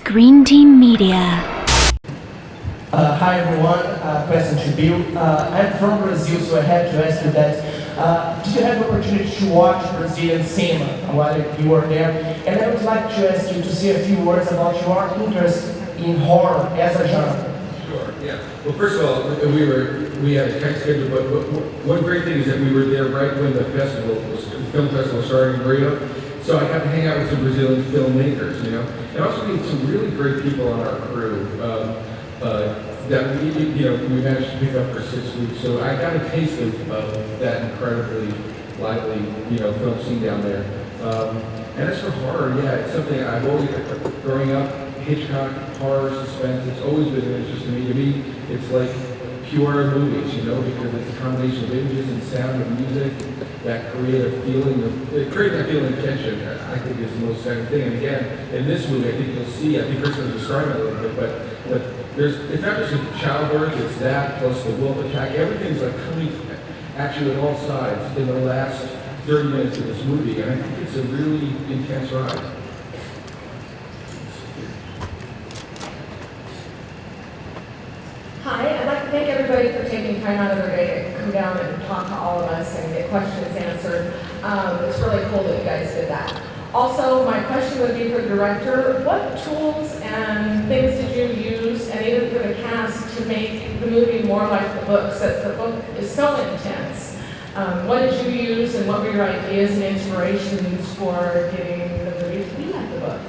Green Team Media. Hi everyone, Kristen Stewart. I'm from Brazil, so I had to ask you that. Did you have the opportunity to watch Brazilian cinema while you were there? And I would like to ask you to say a few words about your interest in horror as a genre. Sure, yeah. Well, first of all, we had a tight schedule, but one great thing is that we were there right when the film festival started in Rio. So I got to hang out with some Brazilian filmmakers, you know, and also meet some really great people on our crew that we managed to pick up for 6 weeks. So I got a taste of that incredibly lively, film scene down there. And as for horror, yeah, it's something I've always, growing up, Hitchcock, horror, suspense, it's always been an interest to me. To me, it's like pure movies, because it's a combination of images and sound and music that create that feeling of tension. I think is the most exciting thing. And again, in this movie, I think you'll see, I think Kristen was describing it a little bit, but it's not just a childbirth, it's that plus the wolf attack. Everything's like coming at you at all sides in the last 30 minutes of this movie, and I think it's a really intense ride. Hi, I'd like to thank everybody for taking time out of their day to come down and talk to all of us and get questions answered. It's really cool that you guys did that. Also, my question would be for the director, what tools and things did you use, and even for the cast, to make the movie more like the book, since the book is so intense? What did you use, and what were your ideas and inspirations for getting the movie to be like the book?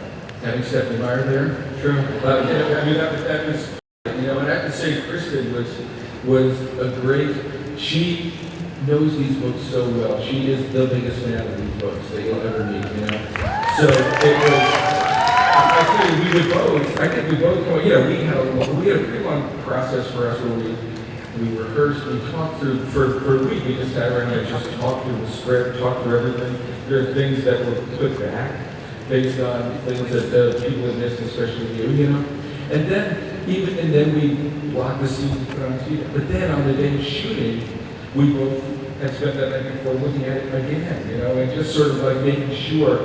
Having Stephanie Meyer there, true. That was. And I have to say, Kristen was a great. She knows these books so well. She is the biggest fan of these books that you'll ever meet. So it was. I tell you, we would both. I think we both. We had a pretty long process for us where we rehearsed. We talked through for a week. We just sat around and just talked through the script, talked through everything. There are things that were put back based on things that people had missed, especially you. And then we blocked the scenes and put on TV. But then on the day of shooting, we both had spent that night before looking at it again, and just sort of like making sure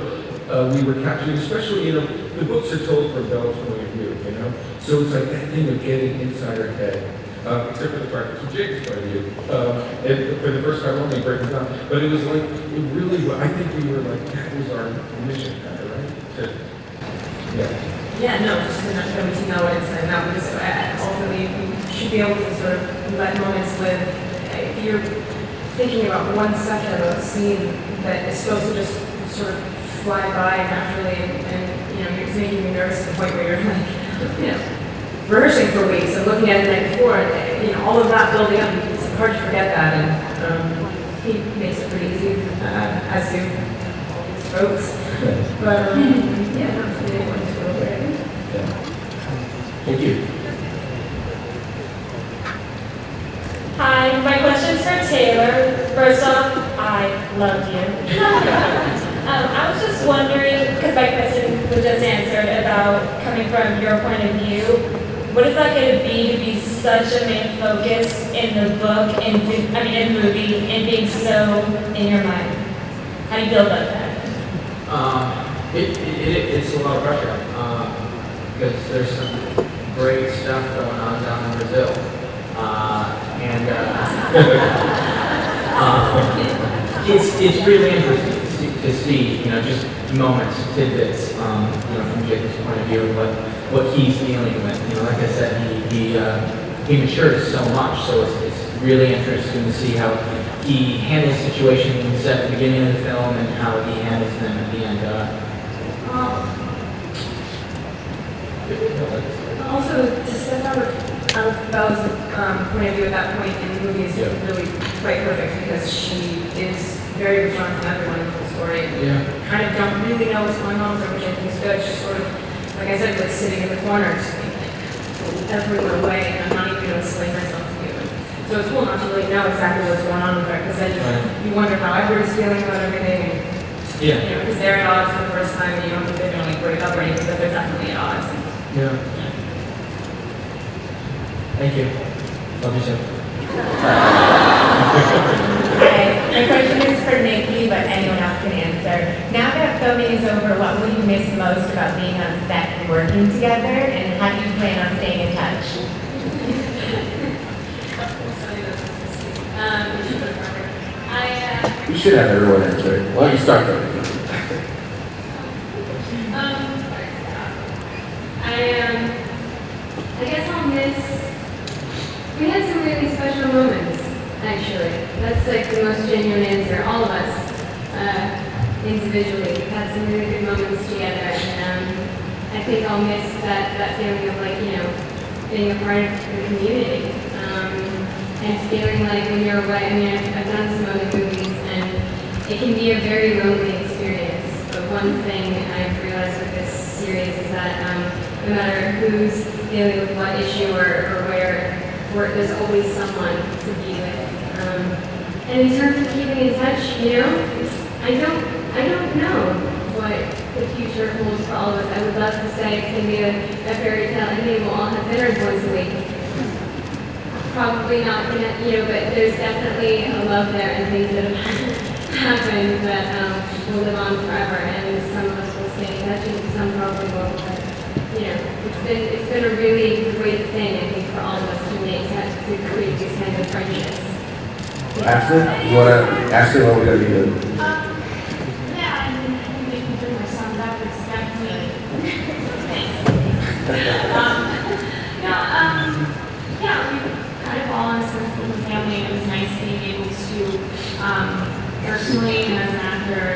we were capturing, especially, the books are told from Bella's point of view, So it's like that thing of getting inside her head, except for the part that's from Jake's point of view. And for the first time, only breaking down. But it was like, I think we were like, that was our mission, kind of, right? Yeah. Yeah, no, just to know what it's like now, because ultimately you should be able to sort of let moments live. If you're thinking about 1 second of a scene that is supposed to just sort of fly by naturally, and it's making you nervous to the point where you're like, rehearsing for weeks and looking at it the night before, and all of that building up, it's hard to forget that, and he makes it pretty easy, as do all these folks. But yeah, no, it's really important to go over it. Thank you. Hi, my question's for Taylor. First off, I love you. I was just wondering, because my question was just answered about coming from your point of view, what is that going to be such a main focus in the book, in the movie, and being so in your mind? How do you feel about that? It's a lot of pressure because there's some great stuff going on down in Brazil, it's really interesting to see just moments, tidbits, from Jacob's point of view, what he's dealing with. Like I said, he matures so much, so it's really interesting to see how he handles situations at the beginning of the film and how he handles them at the end. Also, to step out of Bella's point of view at that point in the movie is really quite perfect, because she is very withdrawn from everyone in the story. Kind of don't really know what's going on with her, which I think is good. She's sort of, like I said, like sitting in the corner, just like everyone away, and I'm not even going to explain myself to you. So it's cool not to really know exactly what's going on with her, because then you wonder how everyone's feeling about everything. Because they're at odds for the first time, and you don't think they're going to break up or anything, but they're definitely at odds. Thank you. Love you too. Hi, my question is for Nikki, but anyone else can answer. Now that filming is over, what will you miss most about being on set and working together, and how do you plan on staying in touch? You should have everyone answer it. Why don't you start though? I guess I'll miss. We had some really special moments, actually. That's like the most genuine answer. All of us, individually, had some really good moments together, and I think I'll miss that feeling of like, being a part of the community, and feeling like when you're away. I mean, I've done some other movies, and it can be a very lonely experience. But one thing I've realized with this series is that no matter who's dealing with what issue or where, there's always someone to be with. And in terms of keeping in touch, I don't know what the future holds for all of us. I would love to say it's going to be a fairy tale and maybe we'll all have dinners once a week. Probably not going to, but there's definitely a love there and things that have happened that will live on forever. And some of us will stay in touch and some probably won't. But, it's been a really great thing, I think, for all of us to create these kinds of friendships. Ashley, you want to ask her what we're going to be doing? Yeah, I'm making sure my son that was definitely thanks. Yeah, we've kind of all in a sense of the family. It was nice being able to personally and as an actor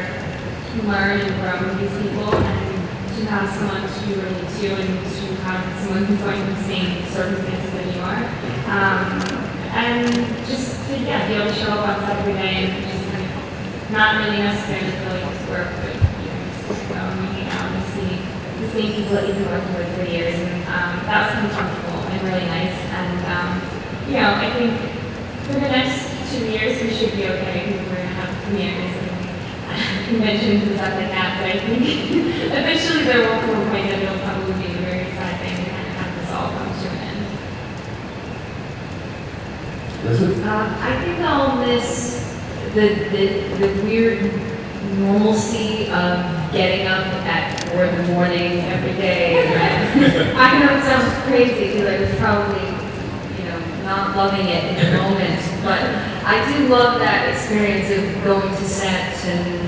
learn and grow with these people and to have someone to relate to and to have someone who's going through the same circumstances that you are. And just to, be able to show up outside every day and just kind of not really necessarily feel like it's work, but just go and hang out and see the same people that you've been working with for years. And that was kind of comfortable and really nice. And, I think for the next 2 years we should be okay because we're going to have premieres and conventions and stuff like that. But I think eventually there will come a point that it'll probably be a very sad thing to kind of have this all come to an end. I think I'll miss the weird normalcy of getting up at 4 in the morning every day. I know it sounds crazy because I was probably, not loving it in the moment, but I do love that experience of going to sets and,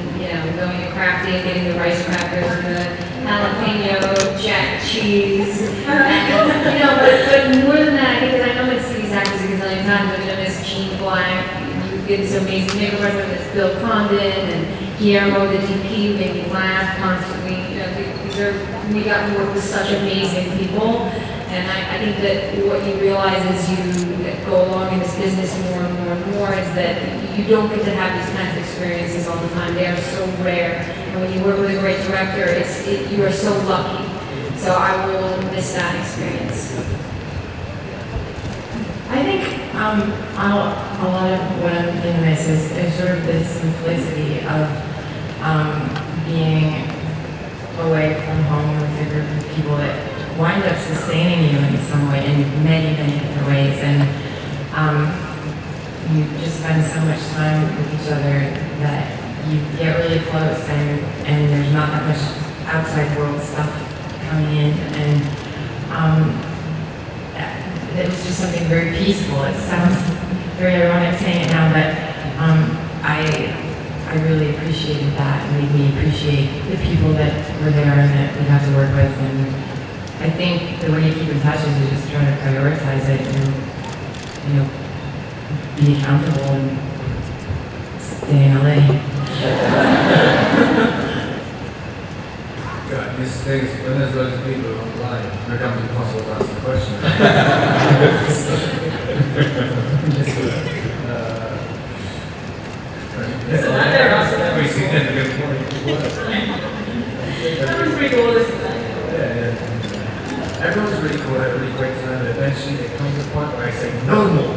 going to crafting, getting the rice crackers and the jalapeno jack cheese. And, but more than that, because I know it's these actors a gazillion times, but Miss Gene Black, who did this amazing neighborhood, Miss Bill Condon, and Guillermo, the DP, who made me laugh constantly. We got to work with such amazing people. And I think that what you realize as you go along in this business more and more and more is that you don't get to have these kinds of experiences all the time. They are so rare. And when you work with a great director, you are so lucky. So I will miss that experience. I think a lot of what I'm going to miss is sort of the simplicity of being away from home with a group of people that wind up sustaining you in some way, in many, many different ways. And you just spend so much time with each other that you get really close, and there's not that much outside world stuff coming in. And it was just something very peaceful. It sounds very ironic saying it now, but I really appreciated that. It made me appreciate the people that were there and that we got to work with. And I think the way you keep in touch is to just try to prioritize it and, be accountable and stay in LA. God, these things, when there's loads of people online, it becomes impossible to ask the question. Every significant point. That was pretty cool, isn't it? Yeah. Everyone's really cool, had a really great time, and eventually there comes a point where I say, no more.